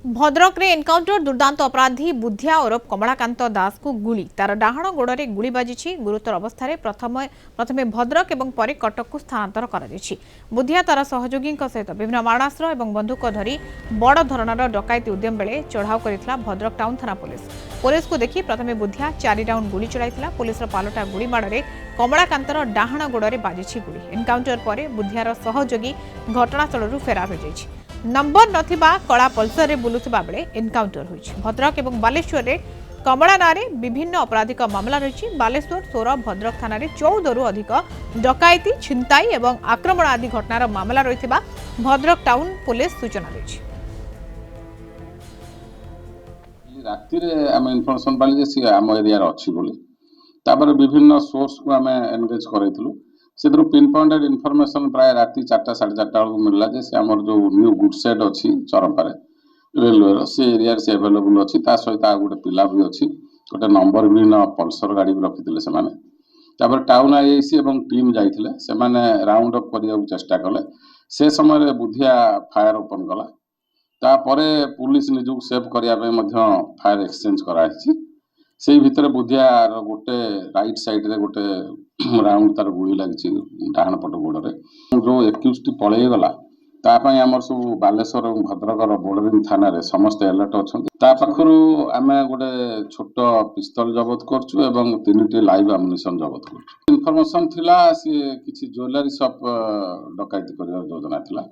भद्रक रे एनकाउंटर दुर्दांत अपराधी बुधिया ओरफ कमलाकांत दास को गुली तार डाहाण गोड़े गुली बाजी गुरुतर अवस्था प्रथमे भद्रक और पर कटक को स्थानांतर कर बुधिया तार सहयोगी सहित विभिन्न मारणास्त्र और बंधुक धरी बड़ धरणर डकायती उद्यम बेले चढ़ाऊ कर भद्रक टाउन थाना पुलिस को देखि प्रथमे बुधिया 4 राउंड गुली चलाई पुलिस पालटा गुली माड़े कमलाकांतर डाहाण गोड़े बाजी गुली एनकाउंटर पर बुधियार सहयोगी घटनास्थल फेरार हो जाइछि। नंबर नथिबा कला पल्सर रे बुलुथिबा बेले एनकाउंटर होइछि। भद्रक और बालेश्वर रे कमला नारे विभिन्न आपराधिक मामला रही। बालेश्वर 16 भद्रक थाना 14 रु अधिक डकायती छिनताई और आक्रमण आदि घटनार मामला रही भद्रक टाउन पुलिस सूचना दी। राति आम इनफर्मेशन पाली आम एरिया अच्छी बोली विभिन्न सोर्स को आम एनगेज करूँ से पिन पॉइंटेड इनफर्मेशन प्राय राति 4टा 4:30 बेलू मिलला जे से आमर जो न्यू गुड सेट अच्छी चरंपारे रेलवे से एरिया से अवेलेबल अच्छी सहित आ गोटे पिला भी अच्छी गोटे नंबर भी पल्सर गाड़ी भी रखी से टाउन आईआईसी और टीम जाइए से राउंड अप करने चेष्टा कले से समय बुधिया फायर ओपन कला तापर पुलिस निजक सेव करने फायर एक्सचेंज कराई से भितर बुधियार गोटे राइट साइड रे गोटे राउंड तार गुली लगी डाहाण पट गोड़े जो 21 टी पलैगला तापाई आमर सब बालेश्वर और भद्रकर बोर्डरिंग थाना रे समस्त अलर्ट अच्छा पाखु आम गोटे छोट पिस्तल जबत कर 3टी लाइव आमुनेशन जबत कर इनफर्मेशन थिला सी किछि ज्वेलरी शॉप डकायती कर योजना थिला।